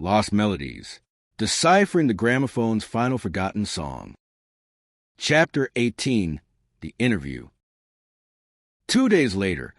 Lost Melodies, Deciphering the Gramophone's Final Forgotten Song. Chapter 18, The Interview. 2 days later,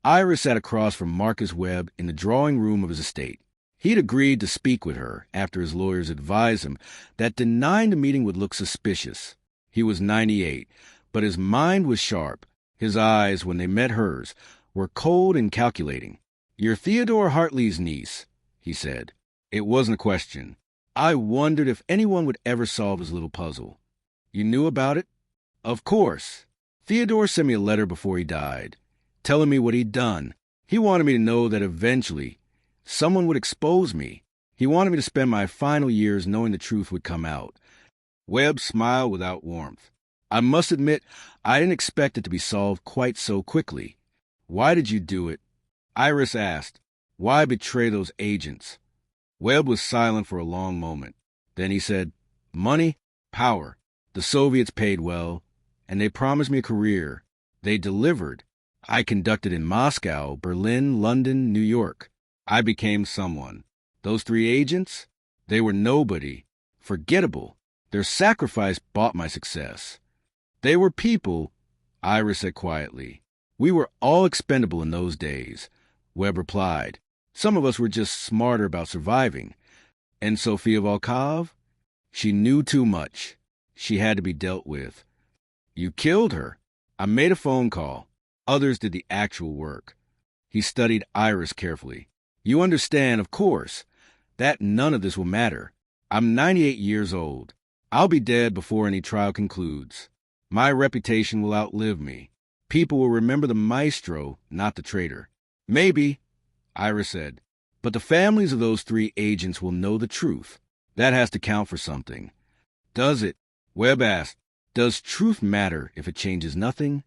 Iris sat across from Marcus Webb in the drawing room of his estate. He'd agreed to speak with her after his lawyers advised him that denying the meeting would look suspicious. He was 98, but his mind was sharp. His eyes, when they met hers, were cold and calculating. "You're Theodore Hartley's niece," he said. It wasn't a question. I wondered if anyone would ever solve his little puzzle. "You knew about it?" "Of course. Theodore sent me a letter before he died, telling me what he'd done. He wanted me to know that eventually someone would expose me. He wanted me to spend my final years knowing the truth would come out." Webb smiled without warmth. "I must admit, I didn't expect it to be solved quite so quickly." "Why did you do it?" Iris asked. "Why betray those agents?" Webb was silent for a long moment. Then he said, "Money, power. The Soviets paid well, and they promised me a career. They delivered. I conducted in Moscow, Berlin, London, New York. I became someone. Those 3 agents, they were nobody. Forgettable. Their sacrifice bought my success. They were people," Iris said quietly. "We were all expendable in those days," Webb replied. "Some of us were just smarter about surviving. And Sofia Volkov? She knew too much. She had to be dealt with." "You killed her." "I made a phone call. Others did the actual work." He studied Iris carefully. "You understand, of course, that none of this will matter. I'm 98 years old. I'll be dead before any trial concludes. My reputation will outlive me. People will remember the maestro, not the traitor." "Maybe," Iris said, "but the families of those 3 agents will know the truth. That has to count for something." "Does it?" Webb asked. "Does truth matter if it changes nothing?"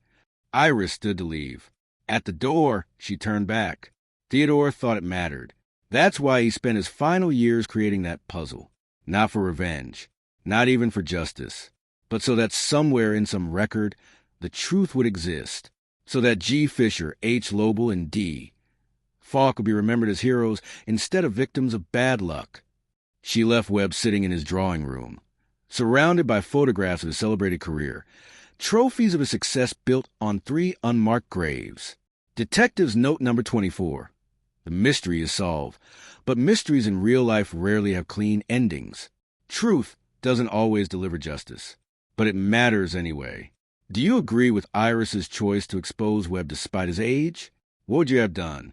Iris stood to leave. At the door, she turned back. Theodore thought it mattered. That's why he spent his final years creating that puzzle. Not for revenge, not even for justice, but so that somewhere in some record, the truth would exist. So that G. Fisher, H. Lobel, and D. Falk would be remembered as heroes instead of victims of bad luck. She left Webb sitting in his drawing room, surrounded by photographs of his celebrated career, trophies of his success built on 3 unmarked graves. Detective's note number 24. The mystery is solved, but mysteries in real life rarely have clean endings. Truth doesn't always deliver justice, but it matters anyway. Do you agree with Iris's choice to expose Webb despite his age? What would you have done?